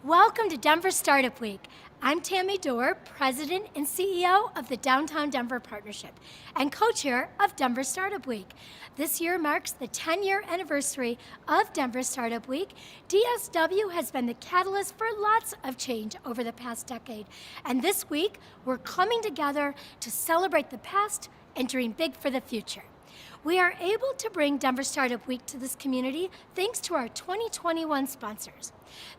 Welcome to Denver Startup Week. I'm Tammy Dorr, President and CEO of the Downtown Denver Partnership and co-chair of Denver Startup Week. This year marks the 10-year anniversary of Denver Startup Week. DSW has been the catalyst for lots of change over the past decade. And this week, we're coming together to celebrate the past and dream big for the future. We are able to bring Denver Startup Week to this community thanks to our 2021 sponsors.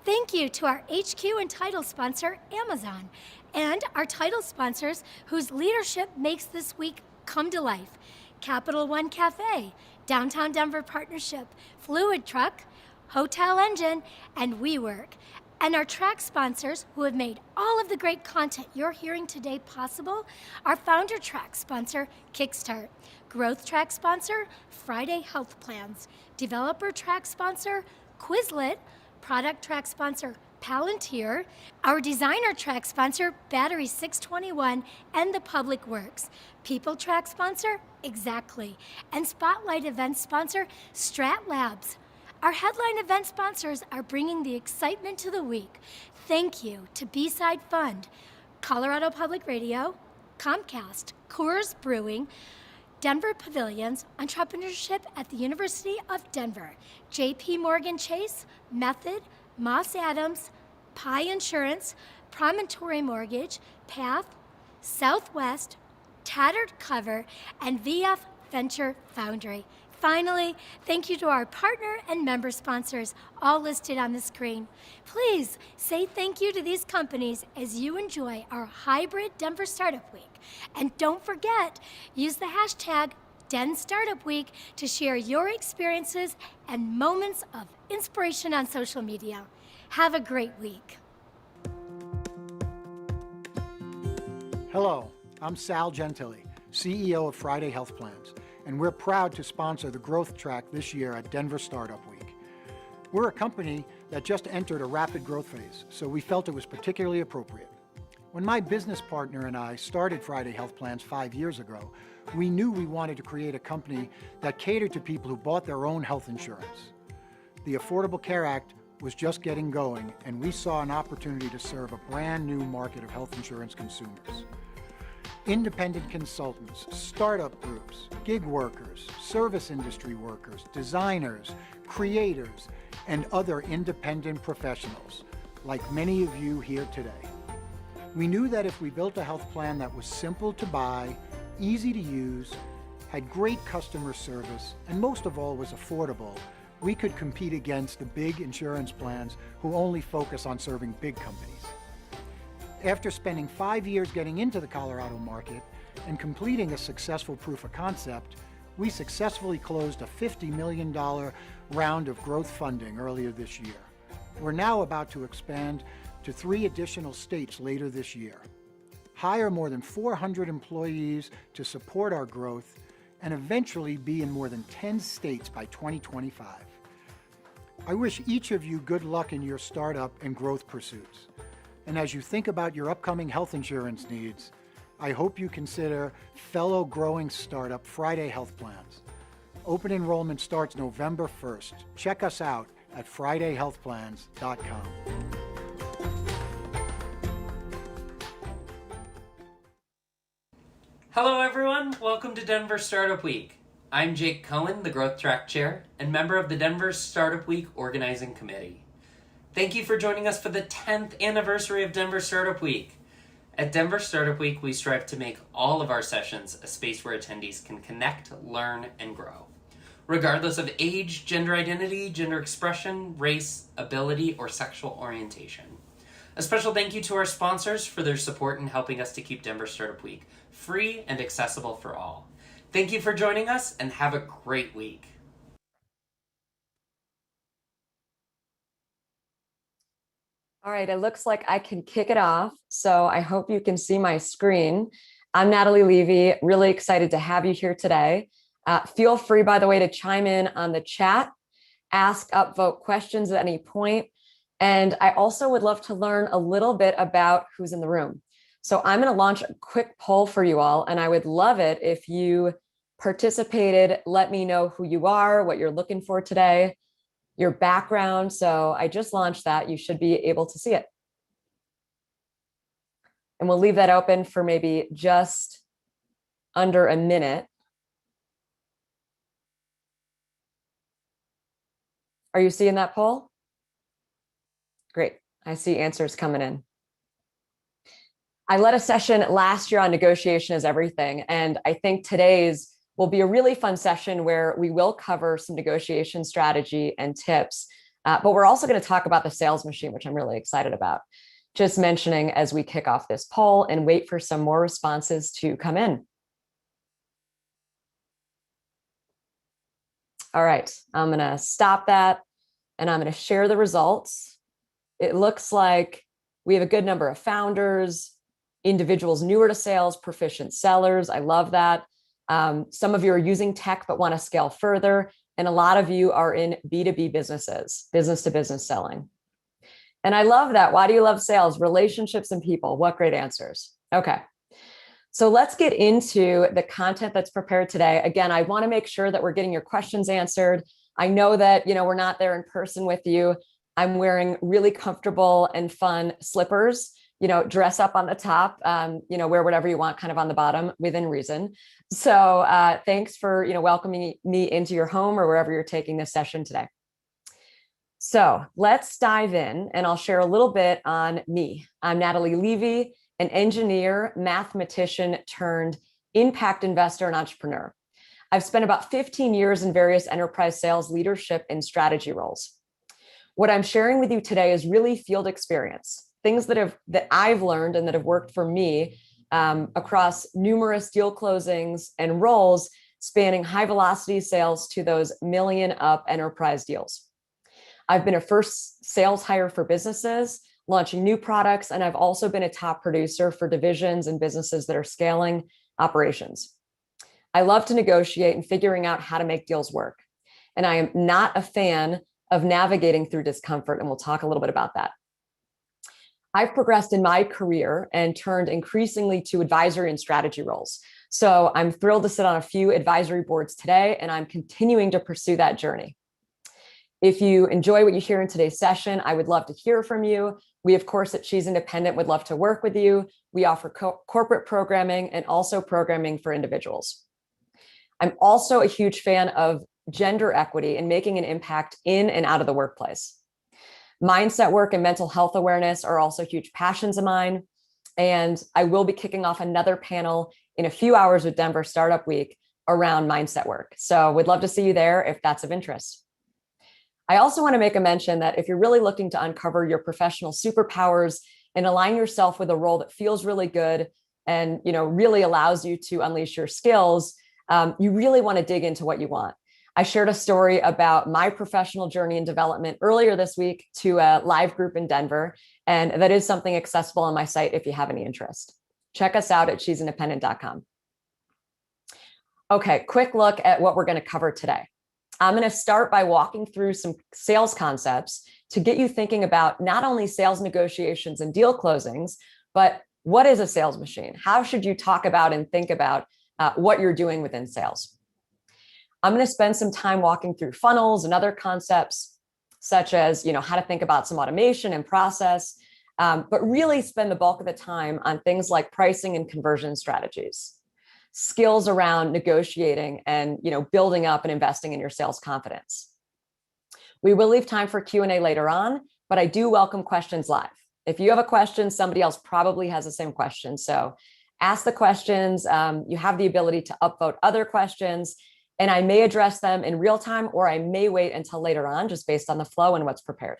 Thank you to our HQ and title sponsor, Amazon, and our title sponsors whose leadership makes this week come to life. Capital One Cafe, Downtown Denver Partnership, Fluid Truck, Hotel Engine, and WeWork. And our track sponsors who have made all of the great content you're hearing today possible, our founder track sponsor, Kickstart, growth track sponsor, Friday Health Plans, developer track sponsor, Quizlet, product track sponsor, Palantir, our designer track sponsor, Battery 621, and the Public Works, people track sponsor, Exactly, and spotlight event sponsor, Strat Labs. Our headline event sponsors are bringing the excitement to the week. Thank you to B-Side Fund, Colorado Public Radio, Comcast, Coors Brewing, Denver Pavilions, Entrepreneurship at the University of Denver, JP Morgan Chase, Method, Moss Adams, Pi Insurance, Promontory Mortgage, Path, Southwest, Tattered Cover, and VF Venture Foundry. Finally, thank you to our partner and member sponsors, all listed on the screen. Please say thank you to these companies as you enjoy our hybrid Denver Startup Week. And don't forget, use the hashtag DenStartupWeek to share your experiences and moments of inspiration on social media. Have a great week. Hello, I'm Sal Gentili, CEO of Friday Health Plans, and we're proud to sponsor the growth track this year at Denver Startup Week. We're a company that just entered a rapid growth phase, so we felt it was particularly appropriate. When my business partner and I started Friday Health Plans 5 years ago, we knew we wanted to create a company that catered to people who bought their own health insurance. The Affordable Care Act was just getting going, and we saw an opportunity to serve a brand new market of health insurance consumers. Independent consultants, startup groups, gig workers, service industry workers, designers, creators, and other independent professionals, like many of you here today. We knew that if we built a health plan that was simple to buy, easy to use, had great customer service, and most of all was affordable, we could compete against the big insurance plans who only focus on serving big companies. After spending 5 years getting into the Colorado market and completing a successful proof of concept, we successfully closed a $50 million round of growth funding earlier this year. We're now about to expand to 3 additional states later this year, hire more than 400 employees to support our growth, and eventually be in more than 10 states by 2025. I wish each of you good luck in your startup and growth pursuits. And as you think about your upcoming health insurance needs, I hope you consider fellow growing startup Friday Health Plans. Open enrollment starts November 1st. Check us out at fridayhealthplans.com. Hello everyone, welcome to Denver Startup Week. I'm Jake Cohen, the Growth Track Chair and member of the Denver Startup Week Organizing Committee. Thank you for joining us for the 10th anniversary of Denver Startup Week. At Denver Startup Week, we strive to make all of our sessions a space where attendees can connect, learn, and grow. Regardless of age, gender identity, gender expression, race, ability, or sexual orientation. A special thank you to our sponsors for their support in helping us to keep Denver Startup Week free and accessible for all. Thank you for joining us and have a great week. All right, it looks like I can kick it off. So I hope you can see my screen. I'm Natalie Levy, really excited to have you here today. Feel free, by the way, to chime in on the chat, ask upvote questions at any point. And I also would love to learn a little bit about who's in the room. So I'm going to launch a quick poll for you all, and I would love it if you participated. Let me know who you are, what you're looking for today. your background. So I just launched that. You should be able to see it. And we'll leave that open for maybe just under a minute. Are you seeing that poll? Great. I see answers coming in. I led a session last year on negotiation is everything. And I think today's will be a really fun session where we will cover some negotiation strategy and tips. But we're also going to talk about the sales machine, which I'm really excited about. Just mentioning as we kick off this poll and wait for some more responses to come in. All right, I'm going to stop that and I'm going to share the results. It looks like we have a good number of founders, individuals newer to sales, proficient sellers. I love that. Some of you are using tech but want to scale further. And a lot of you are in B2B businesses, business to business selling. And I love that. Why do you love sales? Relationships and people. What great answers. Okay. So let's get into the content that's prepared today. Again, I want to make sure that we're getting your questions answered. I know that, we're not there in person with you. I'm wearing really comfortable and fun slippers, dress up on the top, wear whatever you want kind of on the bottom within reason. So thanks for, welcoming me into your home or wherever you're taking this session today. So let's dive in and I'll share a little bit on me. I'm Natalie Levy, an engineer, mathematician turned impact investor and entrepreneur. I've spent about 15 years in various enterprise sales leadership and strategy roles. What I'm sharing with you today is really field experience, things that I've learned and that have worked for me across numerous deal closings and roles spanning high velocity sales to those million up enterprise deals. I've been a first sales hire for businesses, launching new products, and I've also been a top producer for divisions and businesses that are scaling operations. I love to negotiate and figuring out how to make deals work. And I am not a fan of navigating through discomfort, and we'll talk a little bit about that. I've progressed in my career and turned increasingly to advisory and strategy roles. So I'm thrilled to sit on a few advisory boards today, and I'm continuing to pursue that journey. If you enjoy what you hear in today's session, I would love to hear from you. We, of course, at She's Independent would love to work with you. We offer corporate programming and also programming for individuals. I'm also a huge fan of gender equity and making an impact in and out of the workplace. Mindset work and mental health awareness are also huge passions of mine. And I will be kicking off another panel in a few hours with Denver Startup Week around mindset work. So we'd love to see you there if that's of interest. I also want to make a mention that if you're really looking to uncover your professional superpowers and align yourself with a role that feels really good and really allows you to unleash your skills, you really want to dig into what you want. I shared a story about my professional journey and development earlier this week to a live group in Denver, and that is something accessible on my site if you have any interest. Check us out at shesindependent.com. Okay, quick look at what we're going to cover today. I'm going to start by walking through some sales concepts to get you thinking about not only sales negotiations and deal closings, but what is a sales machine? How should you talk about and think about what you're doing within sales? I'm going to spend some time walking through funnels and other concepts, such as how to think about some automation and process, but really spend the bulk of the time on things like pricing and conversion strategies, skills around negotiating and building up and investing in your sales confidence. We will leave time for Q&A later on, but I do welcome questions live. If you have a question, somebody else probably has the same question. So ask the questions. You have the ability to upvote other questions, and I may address them in real time, or I may wait until later on, just based on the flow and what's prepared.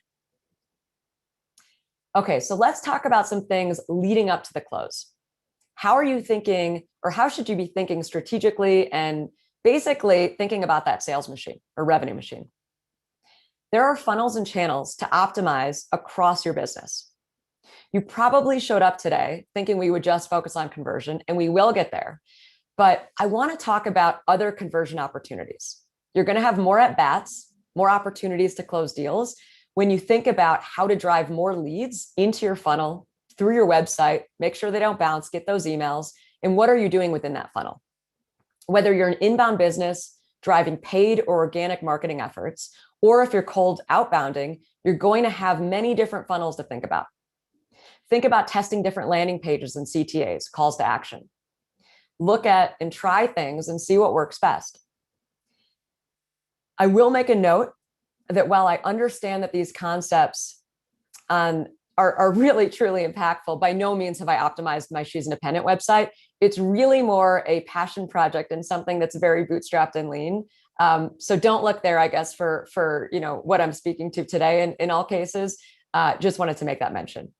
Okay, so let's talk about some things leading up to the close. How are you thinking, or how should you be thinking strategically and basically thinking about that sales machine or revenue machine? There are funnels and channels to optimize across your business. You probably showed up today thinking we would just focus on conversion, and we will get there. But I want to talk about other conversion opportunities. You're going to have more at-bats, more opportunities to close deals when you think about how to drive more leads into your funnel through your website, make sure they don't bounce, get those emails, and what are you doing within that funnel? Whether you're an inbound business driving paid or organic marketing efforts, Or if you're cold outbounding, you're going to have many different funnels to think about. Think about testing different landing pages and CTAs, calls to action. Look at and try things and see what works best. I will make a note that while I understand that these concepts are really, truly impactful, by no means have I optimized my She's Independent website. It's really more a passion project and something that's very bootstrapped and lean. So don't look there, I guess, for what I'm speaking to today. In all cases, just wanted to make that mention.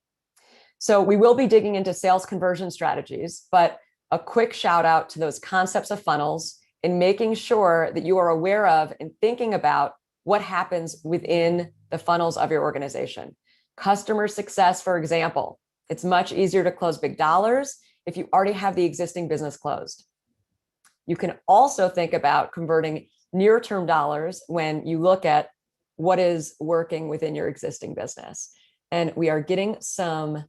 So we will be digging into sales conversion strategies, but a quick shout out to those concepts of funnels and making sure that you are aware of and thinking about what happens within the funnels of your organization. Customer success, for example, it's much easier to close big dollars if you already have the existing business closed. You can also think about converting near-term dollars when you look at what is working within your existing business. And we are getting some,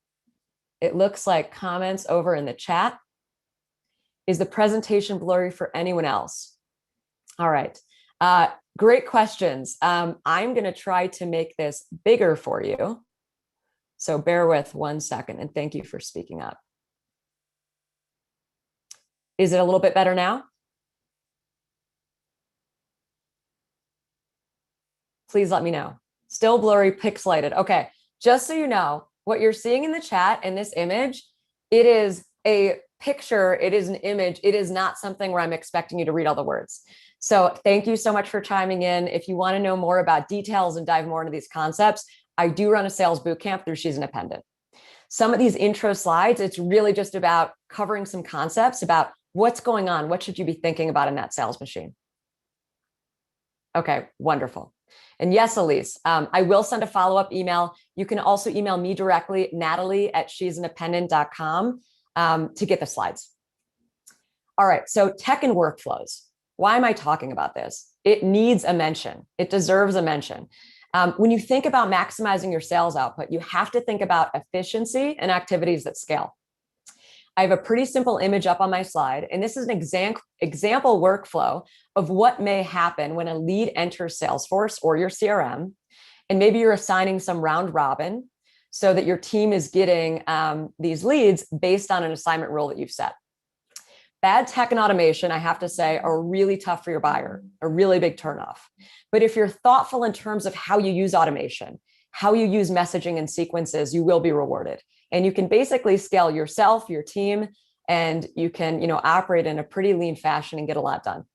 it looks like, comments over in the chat. Is the presentation blurry for anyone else? All right. Great questions. I'm going to try to make this bigger for you. So bear with 1 second, and thank you for speaking up. Is it a little bit better now? Please let me know. Still blurry, pixelated. Okay, just so you know, what you're seeing in the chat in this image, it is a picture, it is an image, it is not something where I'm expecting you to read all the words. So thank you so much for chiming in. If you want to know more about details and dive more into these concepts, I do run a sales bootcamp through She's Independent. Some of these intro slides, it's really just about covering some concepts about what's going on. What should you be thinking about in that sales machine? Okay, wonderful. And yes, Elise, I will send a follow-up email. You can also email me directly, Natalie@shesindependent.com, to get the slides. All right, so tech and workflows. Why am I talking about this? It needs a mention. It deserves a mention. When you think about maximizing your sales output, you have to think about efficiency and activities that scale. I have a pretty simple image up on my slide, and this is an example workflow of what may happen when a lead enters Salesforce or your CRM, and maybe you're assigning some round robin so that your team is getting these leads based on an assignment rule that you've set. Bad tech and automation, I have to say, are really tough for your buyer, a really big turnoff. But if you're thoughtful in terms of how you use automation, how you use messaging and sequences, you will be rewarded. And you can basically scale yourself, your team, and you can, operate in a pretty lean fashion and get a lot done.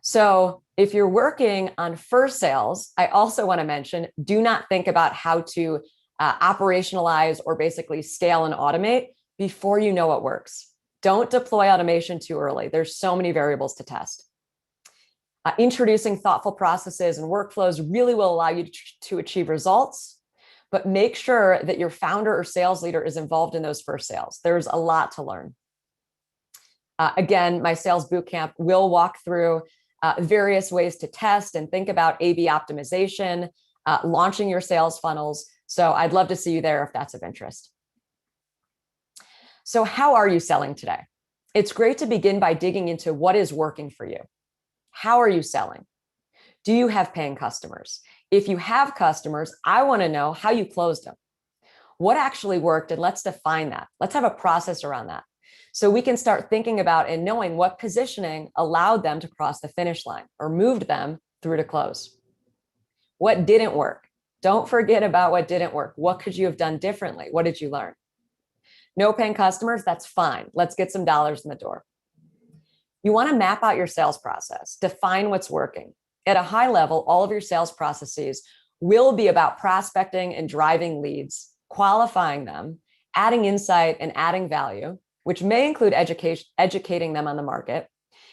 So if you're working on first sales, I also want to mention, do not think about how to operationalize or basically scale and automate before you know what works. Don't deploy automation too early. There's so many variables to test. Introducing thoughtful processes and workflows really will allow you to achieve results, but make sure that your founder or sales leader is involved in those first sales. There's a lot to learn. Again, my sales bootcamp will walk through various ways to test and think about A/B optimization, launching your sales funnels. So I'd love to see you there if that's of interest. So how are you selling today? It's great to begin by digging into what is working for you. How are you selling? Do you have paying customers? If you have customers, I want to know how you closed them. What actually worked, and let's define that. Let's have a process around that. So we can start thinking about and knowing what positioning allowed them to cross the finish line or moved them through to close. What didn't work? Don't forget about what didn't work. What could you have done differently? What did you learn? No paying customers, that's fine. Let's get some dollars in the door. You want to map out your sales process, define what's working. At a high level, all of your sales processes will be about prospecting and driving leads, qualifying them, adding insight and adding value, which may include educating them on the market,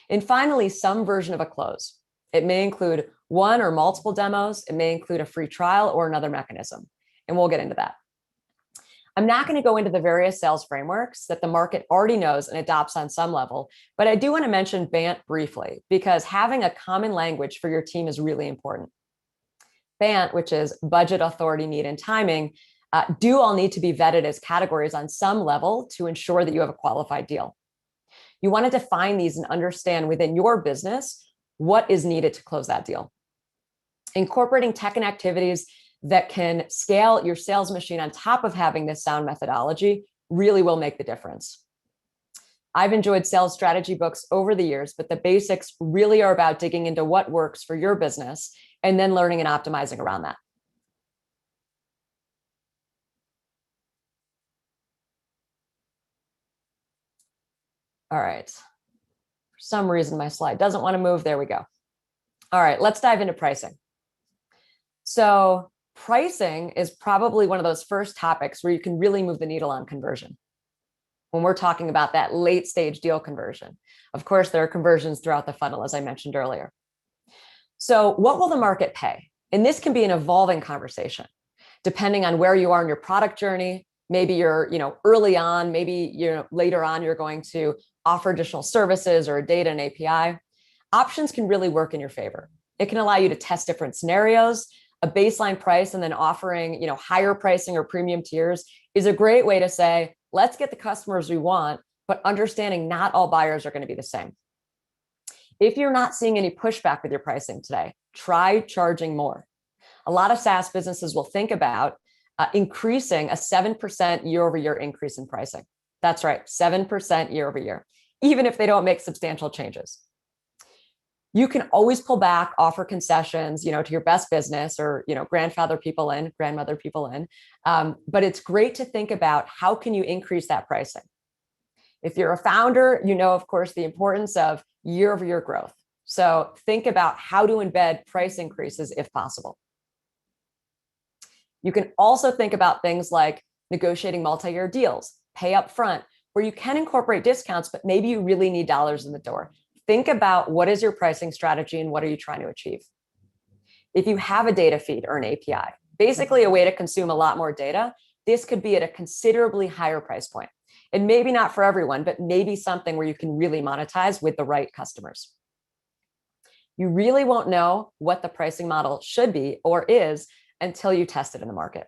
and finally, some version of a close. It may include one or multiple demos. It may include a free trial or another mechanism, and we'll get into that. I'm not going to go into the various sales frameworks that the market already knows and adopts on some level, but I do want to mention BANT briefly because having a common language for your team is really important. BANT, which is budget, authority, need, and timing, do all need to be vetted as categories on some level to ensure that you have a qualified deal. You want to define these and understand within your business what is needed to close that deal. Incorporating tech and activities that can scale your sales machine on top of having this sound methodology really will make the difference. I've enjoyed sales strategy books over the years, but the basics really are about digging into what works for your business and then learning and optimizing around that. All right. For some reason, my slide doesn't want to move. There we go. All right, let's dive into pricing. So pricing is probably one of those first topics where you can really move the needle on conversion. When we're talking about that late stage deal conversion, of course, there are conversions throughout the funnel, as I mentioned earlier. So what will the market pay? And this can be an evolving conversation, depending on where you are in your product journey. Maybe you're, early on, maybe later on, you're going to offer additional services or data and API. Options can really work in your favor. It can allow you to test different scenarios. A baseline price and then offering, higher pricing or premium tiers is a great way to say, let's get the customers we want, but understanding not all buyers are going to be the same. If you're not seeing any pushback with your pricing today, try charging more. A lot of SaaS businesses will think about increasing a 7% year-over-year increase in pricing. That's right, 7% year-over-year, even if they don't make substantial changes. You can always pull back, offer concessions, to your best business or, grandmother people in. But it's great to think about how can you increase that pricing. If you're a founder, of course, the importance of year-over-year growth. So think about how to embed price increases if possible. You can also think about things like negotiating multi-year deals, pay up front, where you can incorporate discounts, but maybe you really need dollars in the door. Think about what is your pricing strategy and what are you trying to achieve? If you have a data feed or an API, basically a way to consume a lot more data, this could be at a considerably higher price point. And maybe not for everyone, but maybe something where you can really monetize with the right customers. You really won't know what the pricing model should be or is until you test it in the market.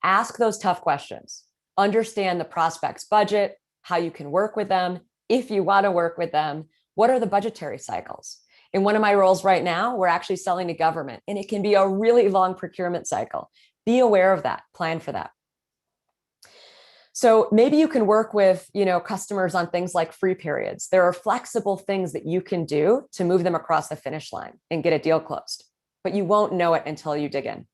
Ask those tough questions. Understand the prospect's budget, how you can work with them, if you want to work with them, what are the budgetary cycles? In one of my roles right now, we're actually selling to government, and it can be a really long procurement cycle. Be aware of that, plan for that. So maybe you can work with, customers on things like free periods. There are flexible things that you can do to move them across the finish line and get a deal closed, but you won't know it until you dig in.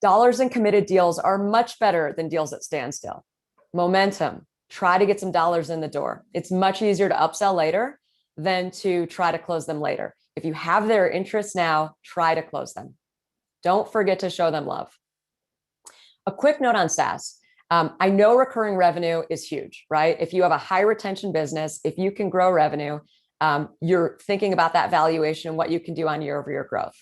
Dollars in committed deals are much better than deals that stand still. Momentum. Try to get some dollars in the door. It's much easier to upsell later than to try to close them later. If you have their interest now, try to close them. Don't forget to show them love. A quick note on SaaS. I know recurring revenue is huge, right? If you have a high retention business, if you can grow revenue, you're thinking about that valuation and what you can do on year-over-year growth.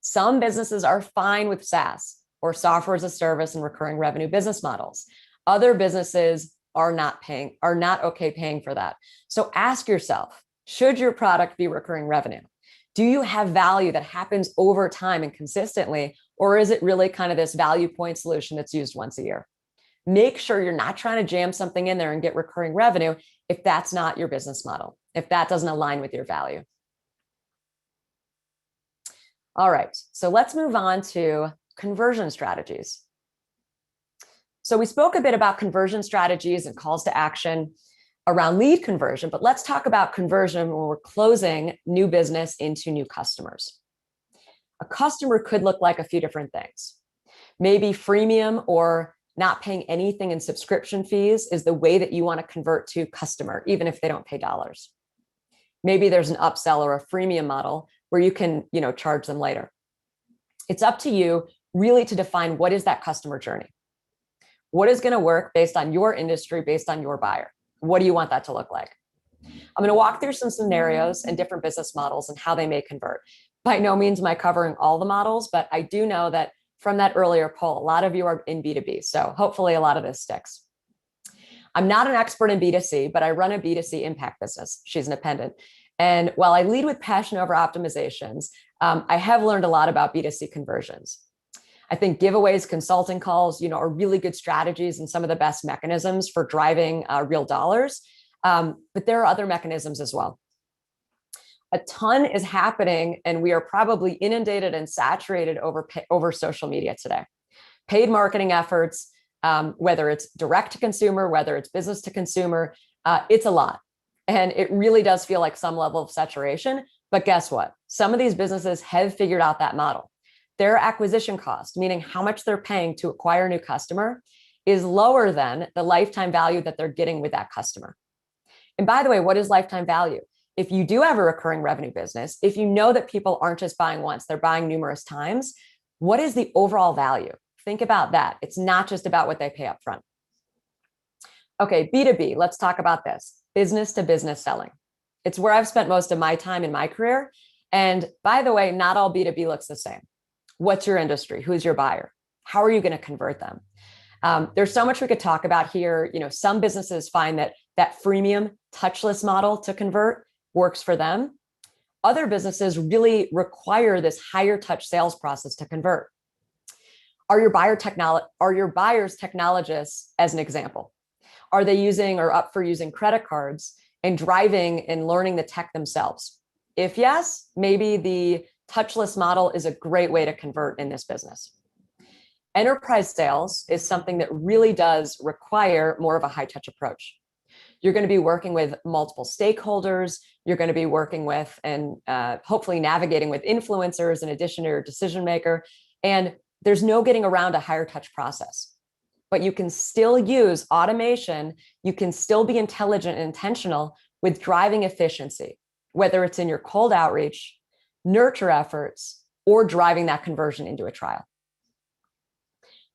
Some businesses are fine with SaaS or software as a service and recurring revenue business models. Other businesses are not okay paying for that. So ask yourself, should your product be recurring revenue? Do you have value that happens over time and consistently, or is it really kind of this value point solution that's used once a year? Make sure you're not trying to jam something in there and get recurring revenue if that's not your business model, if that doesn't align with your value. All right, so let's move on to conversion strategies. So we spoke a bit about conversion strategies and calls to action around lead conversion, but let's talk about conversion when we're closing new business into new customers. A customer could look like a few different things. Maybe freemium or not paying anything in subscription fees is the way that you want to convert to customer, even if they don't pay dollars. Maybe there's an upsell or a freemium model where you can, charge them later. It's up to you really to define what is that customer journey. What is going to work based on your industry, based on your buyer? What do you want that to look like? I'm going to walk through some scenarios and different business models and how they may convert. By no means am I covering all the models, but I do know that from that earlier poll, a lot of you are in B2B. So hopefully a lot of this sticks. I'm not an expert in B2C, but I run a B2C impact business. She's independent. And while I lead with passion over optimizations, I have learned a lot about B2C conversions. I think giveaways, consulting calls, are really good strategies and some of the best mechanisms for driving real dollars. But there are other mechanisms as well. A ton is happening, and we are probably inundated and saturated over social media today. Paid marketing efforts, whether it's direct to consumer, whether it's business to consumer, it's a lot. And it really does feel like some level of saturation. But guess what? Some of these businesses have figured out that model. Their acquisition cost, meaning how much they're paying to acquire a new customer, is lower than the lifetime value that they're getting with that customer. And by the way, what is lifetime value? If you do have a recurring revenue business, if you know that people aren't just buying once, they're buying numerous times, what is the overall value? Think about that. It's not just about what they pay up front. Okay, B2B, let's talk about this. Business to business selling. It's where I've spent most of my time in my career. And by the way, not all B2B looks the same. What's your industry? Who's your buyer? How are you going to convert them? There's so much we could talk about here. Some businesses find that freemium touchless model to convert works for them. Other businesses really require this higher touch sales process to convert. Are your buyers technologists, as an example? Are they using or up for using credit cards and driving and learning the tech themselves? If yes, maybe the touchless model is a great way to convert in this business. Enterprise sales is something that really does require more of a high touch approach. You're going to be working with multiple stakeholders. You're going to be working with and hopefully navigating with influencers in addition to your decision maker. And there's no getting around a higher touch process, but you can still use automation. You can still be intelligent and intentional with driving efficiency, whether it's in your cold outreach, nurture efforts, or driving that conversion into a trial.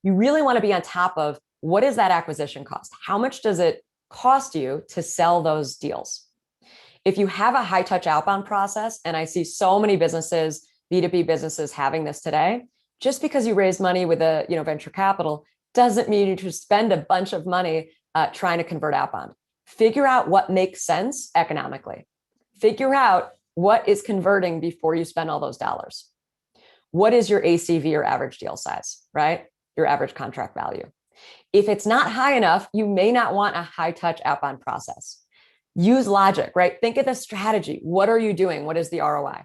You really want to be on top of what is that acquisition cost? How much does it cost you to sell those deals? If you have a high touch outbound process, and I see so many businesses, B2B businesses having this today, just because you raised money with a venture capital doesn't mean you just spend a bunch of money trying to convert outbound. Figure out what makes sense economically. Figure out what is converting before you spend all those dollars. What is your ACV or average deal size, right? Your average contract value. If it's not high enough, you may not want a high touch outbound process. Use logic, right? Think of the strategy. What are you doing? What is the ROI?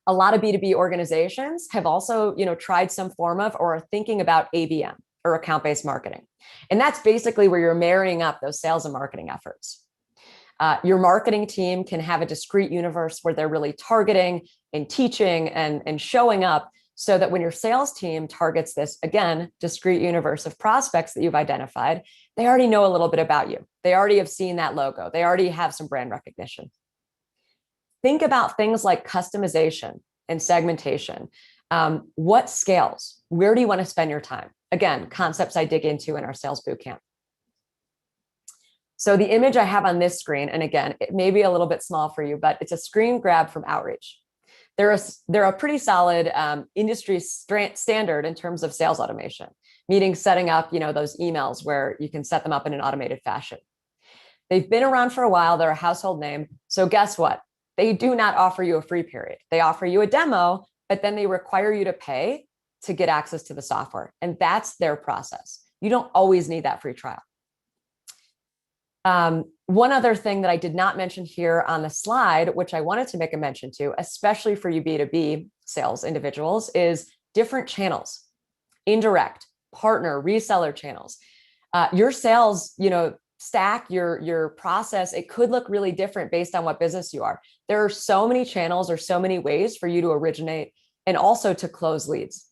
A lot of B2B organizations have also, tried some form of or are thinking about ABM or account-based marketing. And that's basically where you're marrying up those sales and marketing efforts. Your marketing team can have a discrete universe where they're really targeting and teaching and showing up so that when your sales team targets this, again, discrete universe of prospects that you've identified, they already know a little bit about you. They already have seen that logo. They already have some brand recognition. Think about things like customization and segmentation. What scales? Where do you want to spend your time? Again, concepts I dig into in our sales bootcamp. So the image I have on this screen, and again, it may be a little bit small for you, but it's a screen grab from Outreach. They're a pretty solid industry standard in terms of sales automation, meaning setting up those emails where you can set them up in an automated fashion. They've been around for a while. They're a household name. So guess what? They do not offer you a free period. They offer you a demo, but then they require you to pay to get access to the software. And that's their process. You don't always need that free trial. One other thing that I did not mention here on the slide, which I wanted to make a mention to, especially for you B2B sales individuals, is different channels, indirect, partner, reseller channels. Your sales, stack, your process, it could look really different based on what business you are. There are so many channels or so many ways for you to originate and also to close leads.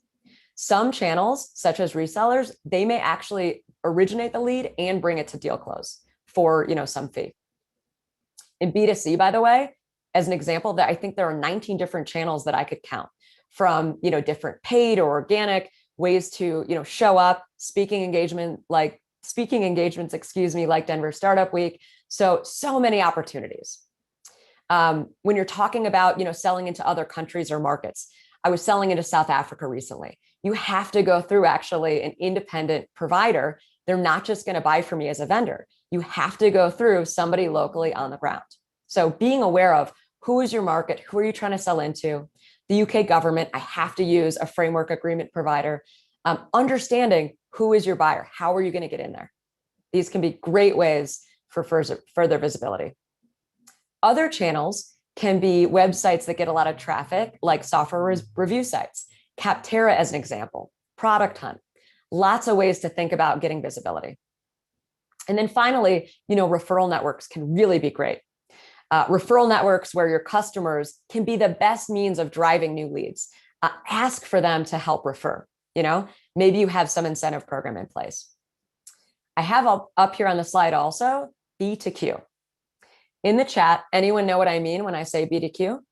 Some channels, such as resellers, they may actually originate the lead and bring it to deal close for some fee. In B2C, by the way, as an example, that I think there are 19 different channels that I could count, from different paid or organic ways to show up, speaking engagements, like Denver Startup Week. So many opportunities. When you're talking about selling into other countries or markets, I was selling into South Africa recently. You have to go through actually an independent provider. They're not just going to buy from me as a vendor. You have to go through somebody locally on the ground. So being aware of who is your market, who are you trying to sell into? The UK government, I have to use a framework agreement provider. Understanding who is your buyer, how are you going to get in there? These can be great ways for further visibility. Other channels can be websites that get a lot of traffic, like software review sites, Capterra as an example, Product Hunt. Lots of ways to think about getting visibility. And then finally, referral networks can really be great. Referral networks where your customers can be the best means of driving new leads. Ask for them to help refer. Maybe you have some incentive program in place. I have up here on the slide also B to Q. In the chat, anyone know what I mean when I say B to Q?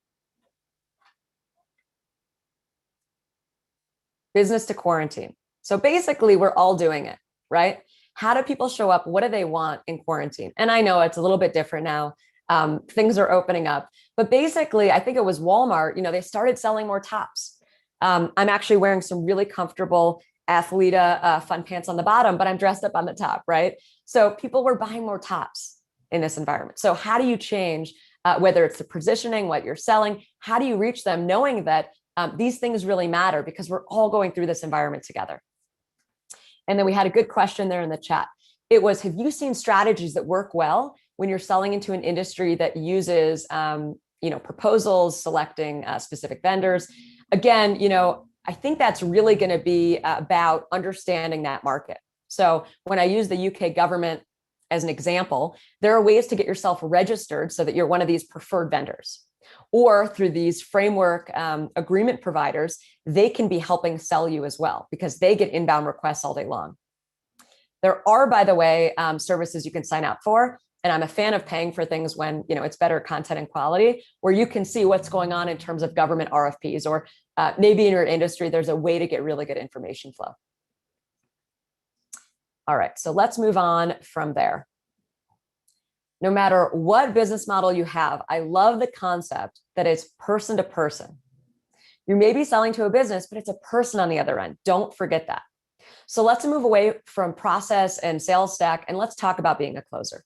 Business to quarantine. So basically, we're all doing it, right? How do people show up? What do they want in quarantine? And I know it's a little bit different now. Things are opening up. But basically, I think it was Walmart, they started selling more tops. I'm actually wearing some really comfortable Athleta fun pants on the bottom, but I'm dressed up on the top, right? So people were buying more tops in this environment. So how do you change, whether it's the positioning, what you're selling, how do you reach them knowing that these things really matter because we're all going through this environment together? And then we had a good question there in the chat. It was, have you seen strategies that work well when you're selling into an industry that uses, proposals, selecting specific vendors? Again, I think that's really going to be about understanding that market. So when I use the UK government as an example, there are ways to get yourself registered so that you're one of these preferred vendors. Or through these framework agreement providers, they can be helping sell you as well because they get inbound requests all day long. There are, by the way, services you can sign up for. And I'm a fan of paying for things when it's better content and quality, where you can see what's going on in terms of government RFPs, or maybe in your industry, there's a way to get really good information flow. All right, so let's move on from there. No matter what business model you have, I love the concept that it's person to person. You may be selling to a business, but it's a person on the other end. Don't forget that. So let's move away from process and sales stack, and let's talk about being a closer.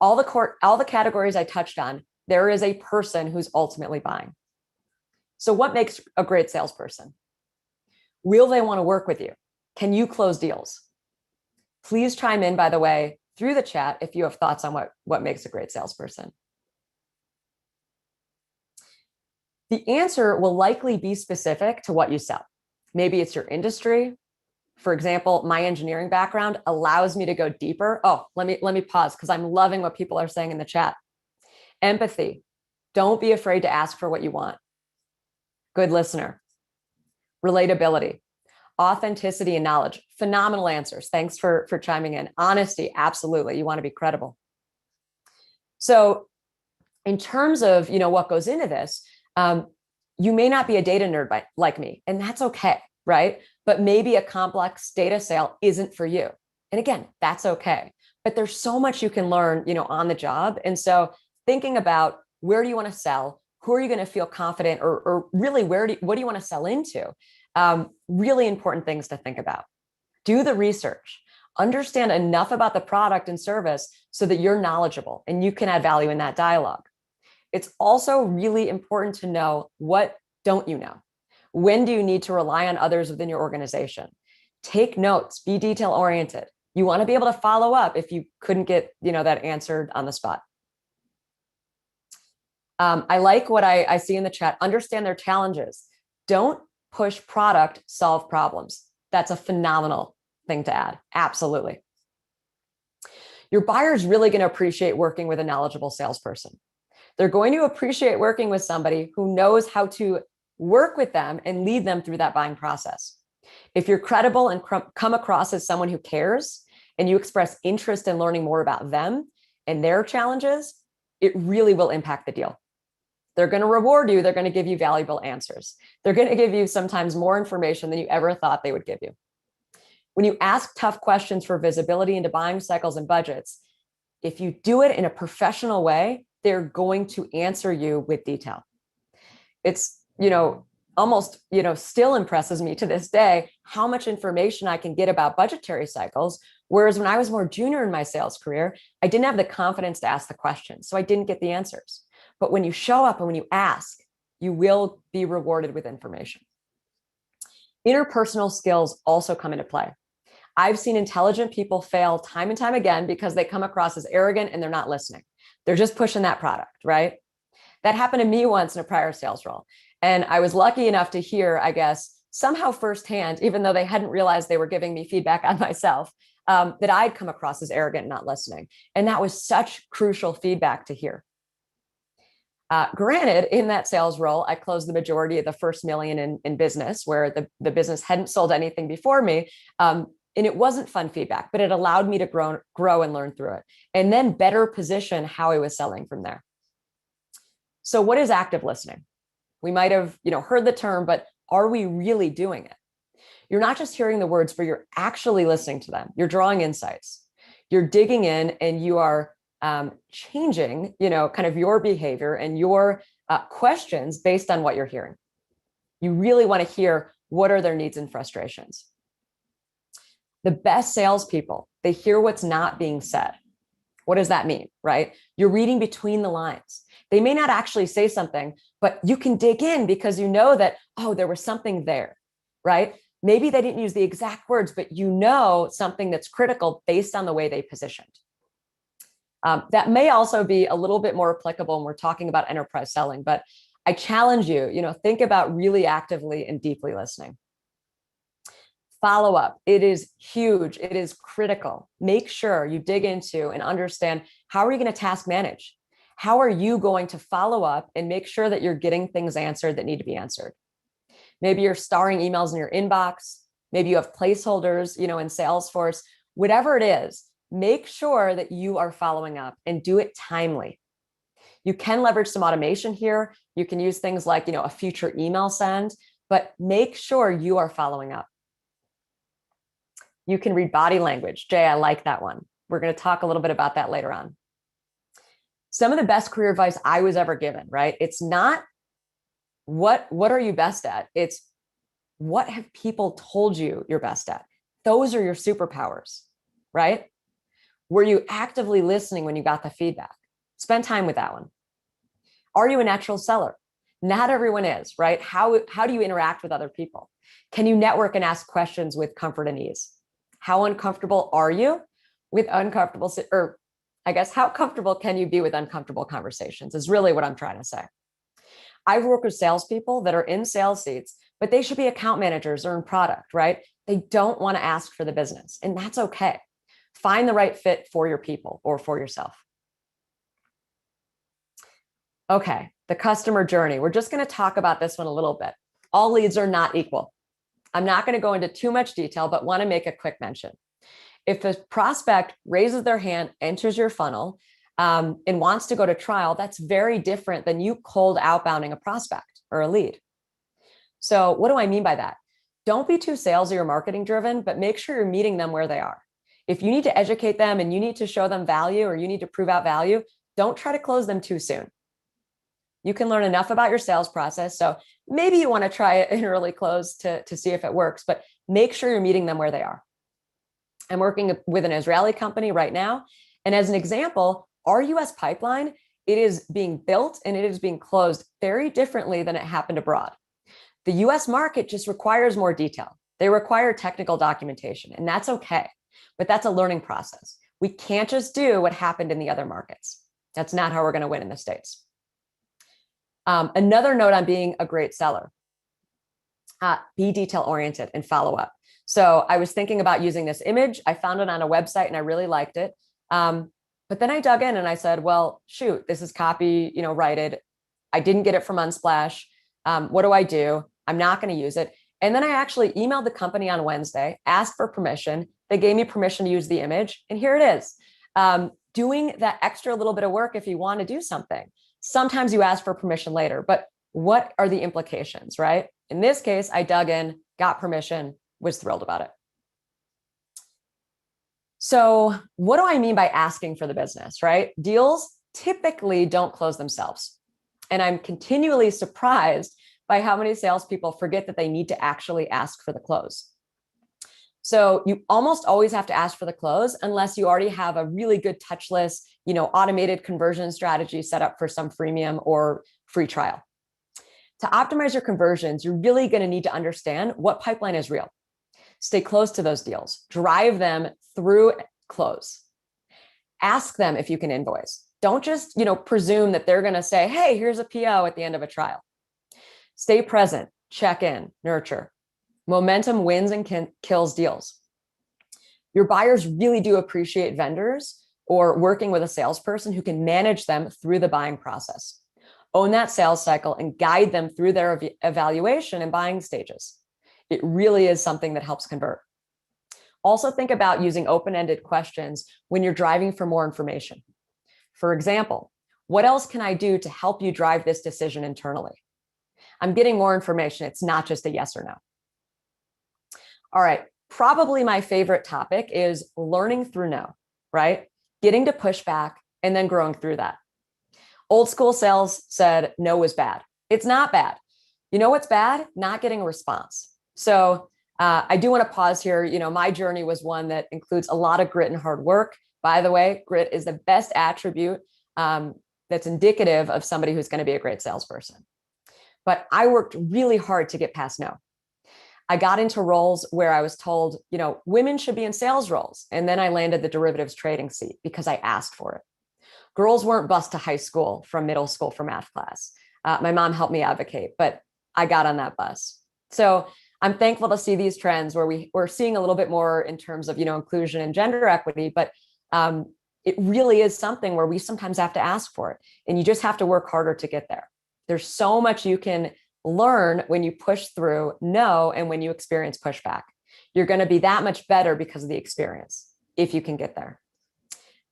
All the categories I touched on, there is a person who's ultimately buying. So what makes a great salesperson? Will they want to work with you? Can you close deals? Please chime in, by the way, through the chat if you have thoughts on what makes a great salesperson. The answer will likely be specific to what you sell. Maybe it's your industry. For example, my engineering background allows me to go deeper. Oh, let me pause because I'm loving what people are saying in the chat. Empathy. Don't be afraid to ask for what you want. Good listener. Relatability. Authenticity and knowledge. Phenomenal answers. Thanks for chiming in. Honesty. Absolutely. You want to be credible. So in terms of what goes into this, you may not be a data nerd like me, and that's okay, right? But maybe a complex data sale isn't for you. And again, that's okay. But there's so much you can learn, on the job. And so thinking about where do you want to sell? Who are you going to feel confident, or really what do you want to sell into? Really important things to think about. Do the research. Understand enough about the product and service so that you're knowledgeable and you can add value in that dialogue. It's also really important to know, what don't you know? When do you need to rely on others within your organization? Take notes, be detail oriented. You want to be able to follow up if you couldn't get, that answered on the spot. I like what I see in the chat. Understand their challenges. Don't push product, solve problems. That's a phenomenal thing to add. Absolutely. Your buyer is really going to appreciate working with a knowledgeable salesperson. They're going to appreciate working with somebody who knows how to work with them and lead them through that buying process. If you're credible and come across as someone who cares, and you express interest in learning more about them and their challenges, it really will impact the deal. They're going to reward you. They're going to give you valuable answers. They're going to give you sometimes more information than you ever thought they would give you. When you ask tough questions for visibility into buying cycles and budgets, if you do it in a professional way, they're going to answer you with detail. It's, almost, still impresses me to this day how much information I can get about budgetary cycles. Whereas when I was more junior in my sales career, I didn't have the confidence to ask the questions, so I didn't get the answers. But when you show up and when you ask, you will be rewarded with information. Interpersonal skills also come into play. I've seen intelligent people fail time and time again because they come across as arrogant and they're not listening. They're just pushing that product, right? That happened to me once in a prior sales role. And I was lucky enough to hear, I guess, somehow firsthand, even though they hadn't realized they were giving me feedback on myself, that I'd come across as arrogant and not listening. And that was such crucial feedback to hear. Granted, in that sales role, I closed the majority of the first million in business, where the business hadn't sold anything before me. And it wasn't fun feedback, but it allowed me to grow and learn through it, and then better position how I was selling from there. So what is active listening? We might have, heard the term, but are we really doing it? You're not just hearing the words, but you're actually listening to them. You're drawing insights. You're digging in, and you are changing, kind of your behavior and your questions based on what you're hearing. You really want to hear what are their needs and frustrations. The best salespeople, they hear what's not being said. What does that mean, right? You're reading between the lines. They may not actually say something, but you can dig in because you know that, oh, there was something there, right? Maybe they didn't use the exact words, but something that's critical based on the way they positioned. That may also be a little bit more applicable when we're talking about enterprise selling, but I challenge you, think about really actively and deeply listening. Follow up. It is huge. It is critical. Make sure you dig into and understand, how are you going to task manage? How are you going to follow up and make sure that you're getting things answered that need to be answered? Maybe you're starring emails in your inbox. Maybe you have placeholders, in Salesforce, whatever it is, make sure that you are following up and do it timely. You can leverage some automation here. You can use things like, a future email send, but make sure you are following up. You can read body language. Jay, I like that one. We're going to talk a little bit about that later on. Some of the best career advice I was ever given, right? It's not what are you best at? It's what have people told you you're best at? Those are your superpowers, right? Were you actively listening when you got the feedback? Spend time with that one. Are you a natural seller? Not everyone is, right? How do you interact with other people? Can you network and ask questions with comfort and ease? How uncomfortable are you with uncomfortable, or I guess, how comfortable can you be with uncomfortable conversations is really what I'm trying to say. I've worked with salespeople that are in sales seats, but they should be account managers or in product, right? They don't want to ask for the business, and that's okay. Find the right fit for your people or for yourself. Okay, the customer journey. We're just going to talk about this one a little bit. All leads are not equal. I'm not going to go into too much detail, but want to make a quick mention. If a prospect raises their hand, enters your funnel, and wants to go to trial, that's very different than you cold outbounding a prospect or a lead. So what do I mean by that? Don't be too sales or marketing driven, but make sure you're meeting them where they are. If you need to educate them and you need to show them value, or you need to prove out value, don't try to close them too soon. You can learn enough about your sales process. So maybe you want to try it in early close to see if it works, but make sure you're meeting them where they are. I'm working with an Israeli company right now. And as an example, our US pipeline, it is being built and it is being closed very differently than it happened abroad. The US market just requires more detail. They require technical documentation, and that's okay, but that's a learning process. We can't just do what happened in the other markets. That's not how we're going to win in the States. Another note on being a great seller, be detail oriented and follow up. So I was thinking about using this image. I found it on a website and I really liked it. But then I dug in and I said, well, shoot, this is copy, righted. I didn't get it from Unsplash. What do? I'm not going to use it. And then I actually emailed the company on Wednesday, asked for permission. They gave me permission to use the image. And here it is. Doing that extra little bit of work if you want to do something. Sometimes you ask for permission later, but what are the implications, right? In this case, I dug in, got permission, was thrilled about it. So what do I mean by asking for the business, right? Deals typically don't close themselves. And I'm continually surprised by how many salespeople forget that they need to actually ask for the close. So you almost always have to ask for the close unless you already have a really good touchless, automated conversion strategy set up for some freemium or free trial. To optimize your conversions, you're really going to need to understand what pipeline is real. Stay close to those deals, drive them through close. Ask them if you can invoice. Don't just, presume that they're going to say, hey, here's a PO at the end of a trial. Stay present, check in, nurture. Momentum wins and kills deals. Your buyers really do appreciate vendors or working with a salesperson who can manage them through the buying process. Own that sales cycle and guide them through their evaluation and buying stages. It really is something that helps convert. Also think about using open-ended questions when you're driving for more information. For example, what else can I do to help you drive this decision internally? I'm getting more information. It's not just a yes or no. All right, probably my favorite topic is learning through no, right? Getting to pushback and then growing through that. Old school sales said no was bad. It's not bad. You know what's bad? Not getting a response. So I do want to pause here. My journey was one that includes a lot of grit and hard work. By the way, grit is the best attribute that's indicative of somebody who's going to be a great salesperson. But I worked really hard to get past no. I got into roles where I was told, women should be in sales roles. And then I landed the derivatives trading seat because I asked for it. Girls weren't bused to high school from middle school for math class. My mom helped me advocate, but I got on that bus. So I'm thankful to see these trends where we're seeing a little bit more in terms of, inclusion and gender equity, but it really is something where we sometimes have to ask for it. And you just have to work harder to get there. There's so much you can learn when you push through no and when you experience pushback. You're going to be that much better because of the experience, if you can get there.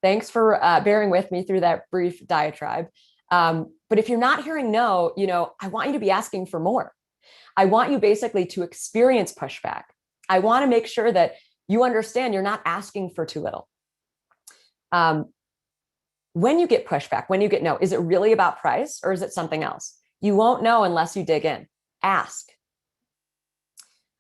Thanks for bearing with me through that brief diatribe. But if you're not hearing no, I want you to be asking for more. I want you basically to experience pushback. I want to make sure that you understand you're not asking for too little. When you get pushback, when you get no, is it really about price or is it something else? You won't know unless you dig in. Ask.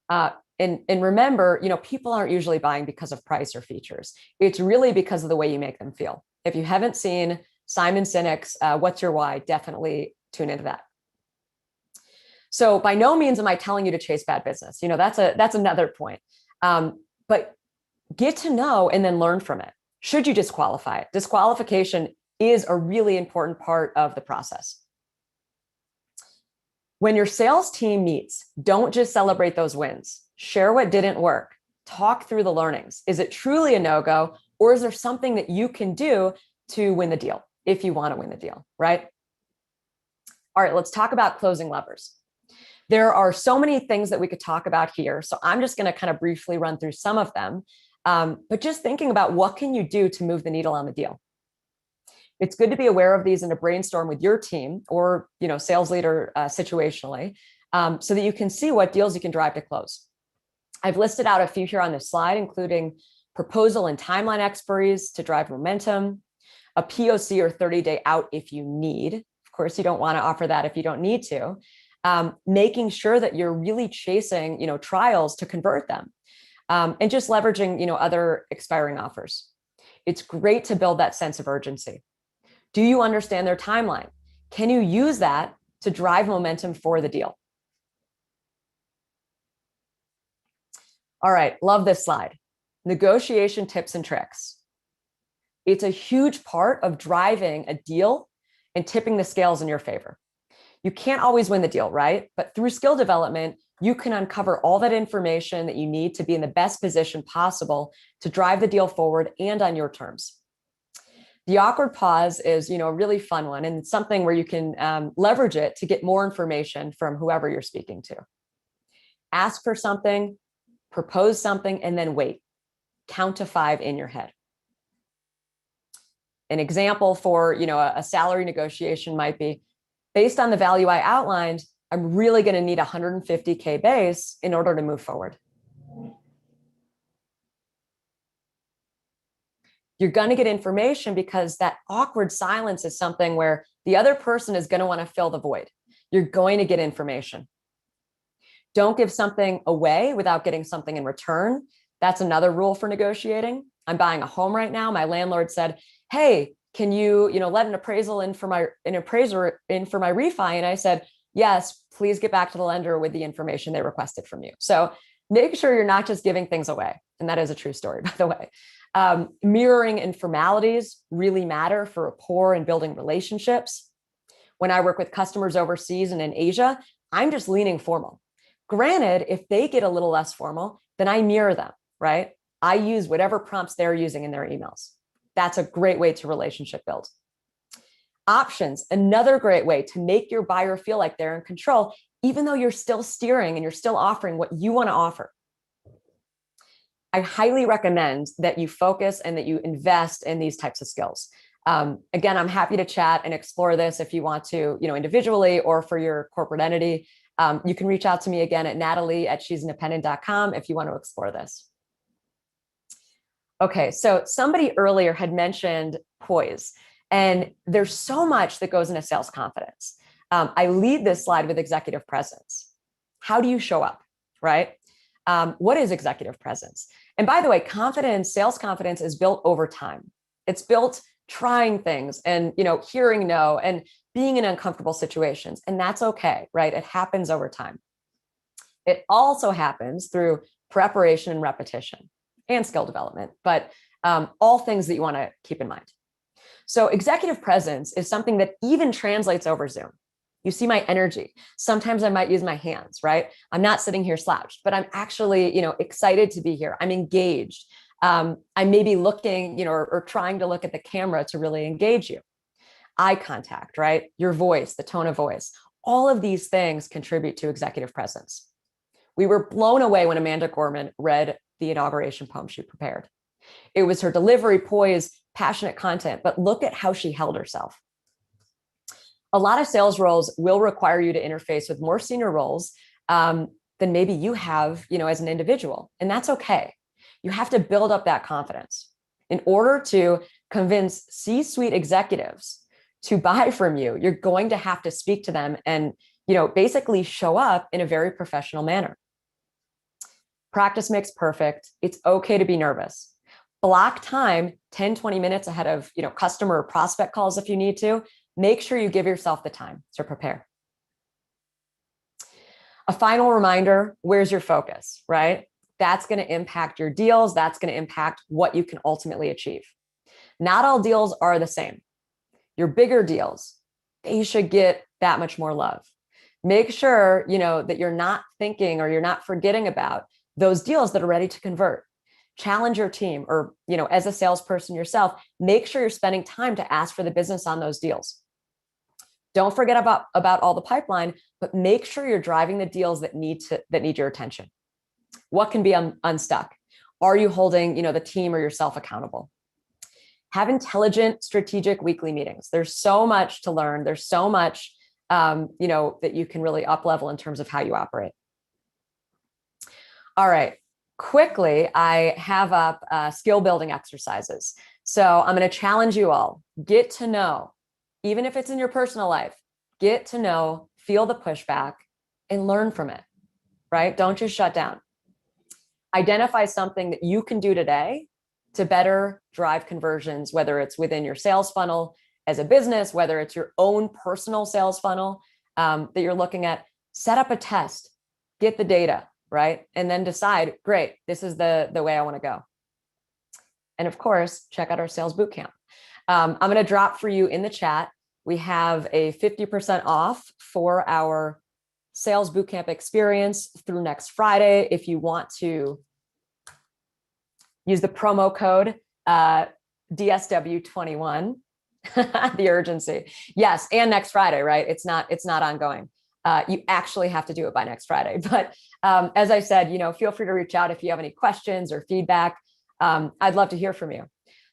And remember, people aren't usually buying because of price or features. It's really because of the way you make them feel. If you haven't seen Simon Sinek's What's Your Why, definitely tune into that. So by no means am I telling you to chase bad business. That's another point. But get to know and then learn from it. Should you disqualify it? Disqualification is a really important part of the process. When your sales team meets, don't just celebrate those wins. Share what didn't work. Talk through the learnings. Is it truly a no-go, or is there something that you can do to win the deal if you want to win the deal, right? All right, let's talk about closing levers. There are so many things that we could talk about here, so I'm just going to kind of briefly run through some of them. But just thinking about what can you do to move the needle on the deal. It's good to be aware of these and to brainstorm with your team or sales leader situationally, so that you can see what deals you can drive to close. I've listed out a few here on this slide, including proposal and timeline expiries to drive momentum, a POC or 30-day out if you need. Of course, you don't want to offer that if you don't need to. Making sure that you're really chasing trials to convert them, and just leveraging other expiring offers. It's great to build that sense of urgency. Do you understand their timeline? Can you use that to drive momentum for the deal? All right, love this slide. Negotiation tips and tricks. It's a huge part of driving a deal and tipping the scales in your favor. You can't always win the deal, right? But through skill development, you can uncover all that information that you need to be in the best position possible to drive the deal forward and on your terms. The awkward pause is, a really fun one, and it's something where you can leverage it to get more information from whoever you're speaking to. Ask for something, propose something, and then wait. Count to 5 in your head. An example for, a salary negotiation might be, based on the value I outlined, I'm really going to need 150K base in order to move forward. You're going to get information because that awkward silence is something where the other person is going to want to fill the void. You're going to get information. Don't give something away without getting something in return. That's another rule for negotiating. I'm buying a home right now. My landlord said, hey, can you, let an appraiser in for my refi? And I said, yes, please get back to the lender with the information they requested from you. So make sure you're not just giving things away. And that is a true story, by the way. Mirroring and formalities really matter for rapport and building relationships. When I work with customers overseas and in Asia, I'm just leaning formal. Granted, if they get a little less formal, then I mirror them, right? I use whatever prompts they're using in their emails. That's a great way to relationship build. Options, another great way to make your buyer feel like they're in control, even though you're still steering and you're still offering what you want to offer. I highly recommend that you focus and that you invest in these types of skills. Again, I'm happy to chat and explore this if you want to, individually or for your corporate entity. You can reach out to me again at Natalie@she'sindependent.com if you want to explore this. Okay, so somebody earlier had mentioned poise, and there's so much that goes into sales confidence. I lead this slide with executive presence. How do you show up, right? What is executive presence? And by the way, sales confidence is built over time. It's built trying things and, hearing no and being in uncomfortable situations. And that's okay, right? It happens over time. It also happens through preparation and repetition and skill development, but all things that you want to keep in mind. So executive presence is something that even translates over Zoom. You see my energy. Sometimes I might use my hands, right? I'm not sitting here slouched, but I'm actually, excited to be here. I'm engaged. I may be looking, or trying to look at the camera to really engage you. Eye contact, right? Your voice, the tone of voice. All of these things contribute to executive presence. We were blown away when Amanda Gorman read the inauguration poem she prepared. It was her delivery, poise, passionate content, but look at how she held herself. A lot of sales roles will require you to interface with more senior roles than maybe you have, as an individual, and that's okay. You have to build up that confidence in order to convince C-suite executives to buy from you. You're going to have to speak to them and, basically show up in a very professional manner. Practice makes perfect. It's okay to be nervous. Block time 10, 20 minutes ahead of, customer or prospect calls if you need to. Make sure you give yourself the time to prepare. A final reminder, where's your focus, right? That's going to impact your deals. That's going to impact what you can ultimately achieve. Not all deals are the same. Your bigger deals, they should get that much more love. Make sure, that you're not thinking or you're not forgetting about those deals that are ready to convert. Challenge your team or, as a salesperson yourself, make sure you're spending time to ask for the business on those deals. Don't forget about all the pipeline, but make sure you're driving the deals that need your attention. What can be unstuck? Are you holding, the team or yourself accountable? Have intelligent, strategic weekly meetings. There's so much to learn. There's so much, that you can really up level in terms of how you operate. All right. Quickly, I have up skill building exercises. So I'm going to challenge you all. Get to know, even if it's in your personal life, get to know, feel the pushback, and learn from it, right? Don't just shut down. Identify something that you can do today to better drive conversions, whether it's within your sales funnel as a business, whether it's your own personal sales funnel that you're looking at. Set up a test, get the data, right? And then decide, great, this is the way I want to go. And of course, check out our sales bootcamp. I'm going to drop for you in the chat. We have a 50% off for our sales bootcamp experience through next Friday. If you want to use the promo code DSW21, the urgency. Yes, and next Friday, right? It's not ongoing. You actually have to do it by next Friday. But as I said, feel free to reach out if you have any questions or feedback. I'd love to hear from you.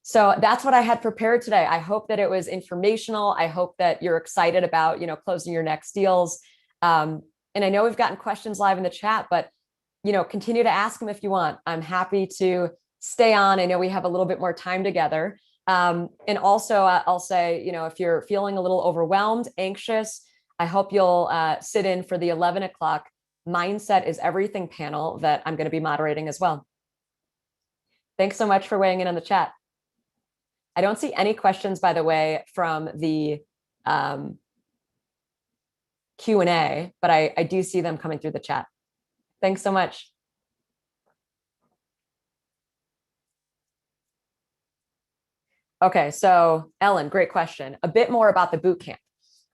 So that's what I had prepared today. I hope that it was informational. I hope that you're excited about, closing your next deals. And I know we've gotten questions live in the chat, but, continue to ask them if you want. I'm happy to stay on. I know we have a little bit more time together. And also I'll say, if you're feeling a little overwhelmed, anxious, I hope you'll sit in for the 11 o'clock Mindset is Everything panel that I'm going to be moderating as well. Thanks so much for weighing in on the chat. I don't see any questions, by the way, from the Q&A, but I do see them coming through the chat. Thanks so much. Okay, so Ellen, great question. A bit more about the boot camp,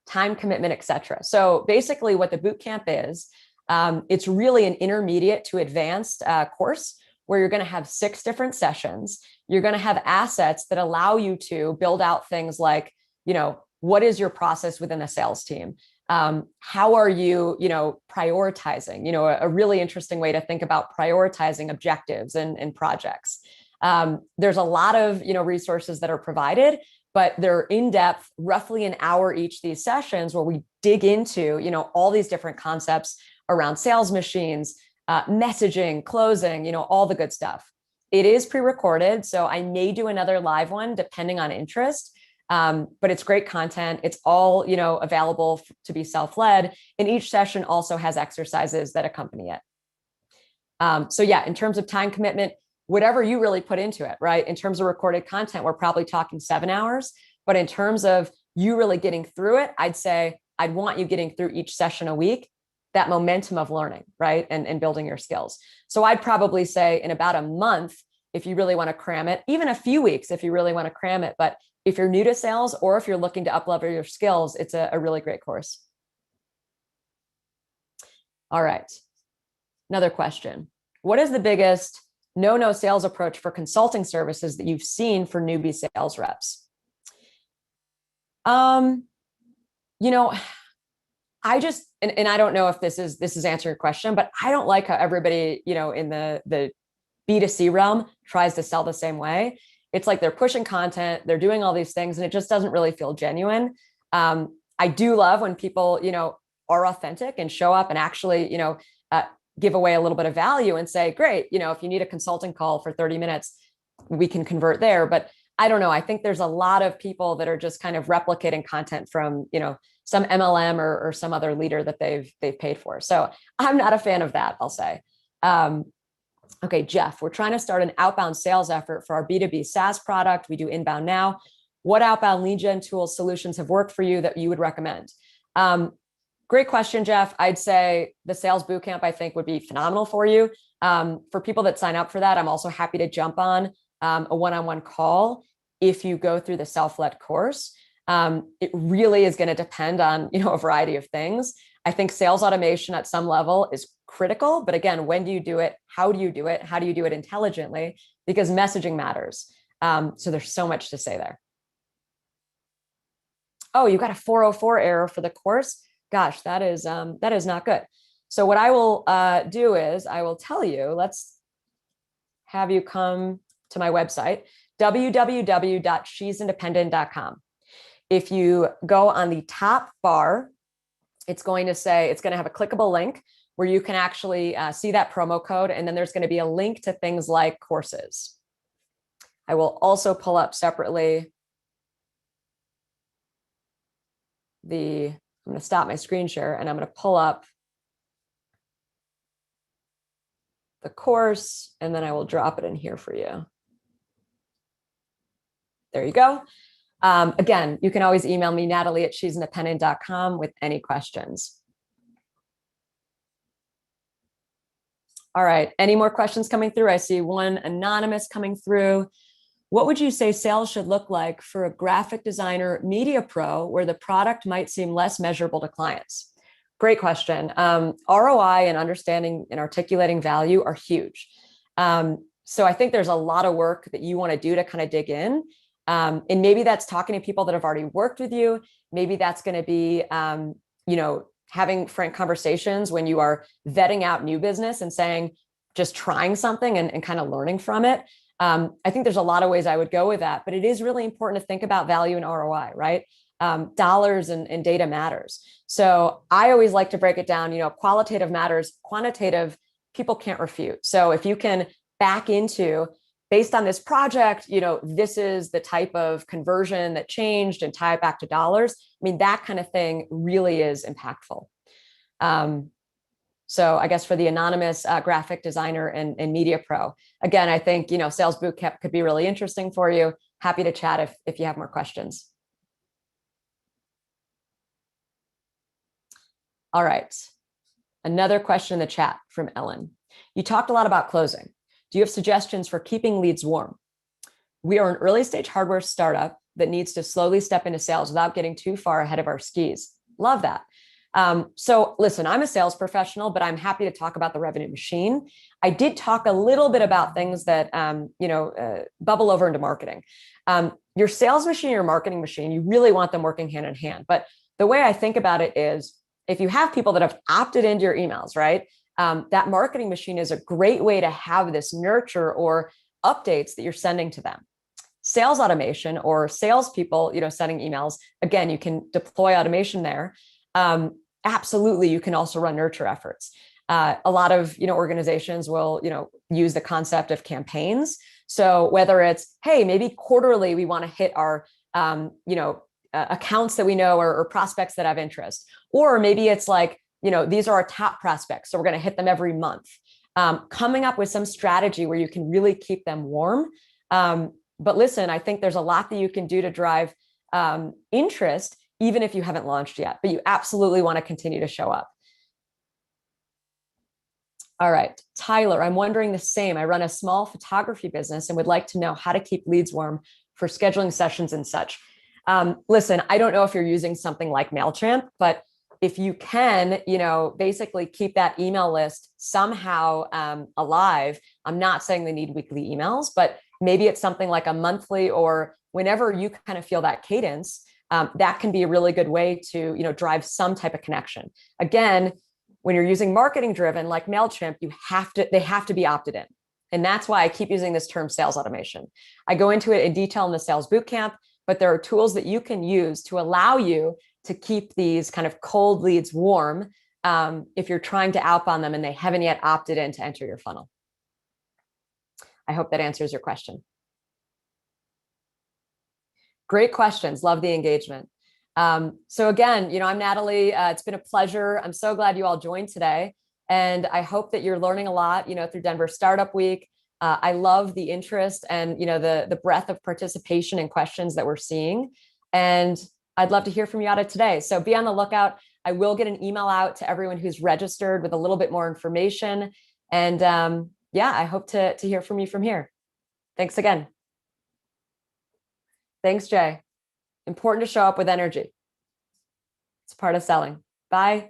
time commitment, etc. So basically, what the boot camp is, it's really an intermediate to advanced course where you're going to have 6 different sessions. You're going to have assets that allow you to build out things like, what is your process within a sales team? How are you, prioritizing? A really interesting way to think about prioritizing objectives and projects. There's a lot of, resources that are provided, but they're in depth, roughly an hour each, these sessions where we dig into, all these different concepts around sales machines, messaging, closing, all the good stuff. It is pre-recorded, so I may do another live one depending on interest. But it's great content. It's all, available to be self-led. And each session also has exercises that accompany it. So yeah, in terms of time commitment, whatever you really put into it, right? In terms of recorded content, we're probably talking 7 hours. But in terms of you really getting through it, I'd say I'd want you getting through each session a week, that momentum of learning, right? And building your skills. So I'd probably say in about a month, if you really want to cram it, even a few weeks, if you really want to cram it. But if you're new to sales or if you're looking to up-level your skills, it's a really great course. All right. Another question. What is the biggest no sales approach for consulting services that you've seen for newbie sales reps? I just, and I don't know if this is answering your question, but I don't like how everybody, in the B2C realm tries to sell the same way. It's like they're pushing content, they're doing all these things, and it just doesn't really feel genuine. I do love when people, are authentic and show up and actually, give away a little bit of value and say, great, if you need a consulting call for 30 minutes, we can convert there. But I don't know. I think there's a lot of people that are just kind of replicating content from, some MLM or some other leader that they've paid for. So I'm not a fan of that, I'll say. Okay, Jeff, we're trying to start an outbound sales effort for our B2B SaaS product. We do inbound now. What outbound lead gen tools, solutions have worked for you that you would recommend? Great question, Jeff. I'd say the sales bootcamp, I think, would be phenomenal for you. For people that sign up for that, I'm also happy to jump on a one-on-one call if you go through the self-led course. It really is going to depend on, a variety of things. I think sales automation at some level is critical, but again, when do you do it? How do you do it? How do you do it intelligently? Because messaging matters. So there's so much to say there. Oh, you got a 404 error for the course. Gosh, that is not good. So what I will do is I will tell you, let's have you come to my website, www.shesindependent.com. If you go on the top bar, it's going to have a clickable link where you can actually see that promo code. And then there's going to be a link to things like courses. I will also pull up separately I'm going to stop my screen share and I'm going to pull up the course and then I will drop it in here for you. There you go. Again, you can always email me, Natalie at shesindependent.com with any questions. All right. Any more questions coming through? I see one anonymous coming through. What would you say sales should look like for a graphic designer media pro where the product might seem less measurable to clients? Great question. ROI and understanding and articulating value are huge. So I think there's a lot of work that you want to do to kind of dig in. And maybe that's talking to people that have already worked with you. Maybe that's going to be, having frank conversations when you are vetting out new business and saying, just trying something and kind of learning from it. I think there's a lot of ways I would go with that, but it is really important to think about value and ROI, right? Dollars and data matters. So I always like to break it down, qualitative matters, quantitative, people can't refute. So if you can back into, based on this project, this is the type of conversion that changed and tie it back to dollars. I mean, that kind of thing really is impactful. So I guess for the anonymous graphic designer and media pro, again, I think, Sales Bootcamp could be really interesting for you. Happy to chat if you have more questions. All right. Another question in the chat from Ellen. You talked a lot about closing. Do you have suggestions for keeping leads warm? We are an early stage hardware startup that needs to slowly step into sales without getting too far ahead of our skis. Love that. So listen, I'm a sales professional, but I'm happy to talk about the revenue machine. I did talk a little bit about things that, bubble over into marketing. Your sales machine, your marketing machine, you really want them working hand in hand. But the way I think about it is if you have people that have opted into your emails, right? That marketing machine is a great way to have this nurture or updates that you're sending to them. Sales automation or salespeople, sending emails. Again, you can deploy automation there. Absolutely, you can also run nurture efforts. A lot of organizations will use the concept of campaigns. So whether it's, hey, maybe quarterly we want to hit our accounts that we know or prospects that have interest, or maybe it's like these are our top prospects, so we're going to hit them every month. Coming up with some strategy where you can really keep them warm. But listen, I think there's a lot that you can do to drive interest, even if you haven't launched yet, but you absolutely want to continue to show up. All right, Tyler, I'm wondering the same. I run a small photography business and would like to know how to keep leads warm for scheduling sessions and such. Listen, I don't know if you're using something like MailChimp, but if you can, basically keep that email list somehow alive. I'm not saying they need weekly emails, but maybe it's something like a monthly or whenever you kind of feel that cadence. That can be a really good way to drive some type of connection. Again, when you're using marketing driven like MailChimp, they have to be opted in. And that's why I keep using this term sales automation. I go into it in detail in the sales bootcamp, but there are tools that you can use to allow you to keep these kind of cold leads warm if you're trying to outbound them and they haven't yet opted in to enter your funnel. I hope that answers your question. Great questions. Love the engagement. So again, I'm Natalie. It's been a pleasure. I'm so glad you all joined today. And I hope that you're learning a lot, through Denver Startup Week. I love the interest and, the breadth of participation and questions that we're seeing. And I'd love to hear from you out of today. So be on the lookout. I will get an email out to everyone who's registered with a little bit more information. And I hope to hear from you from here. Thanks again. Thanks, Jay. Important to show up with energy. It's part of selling. Bye.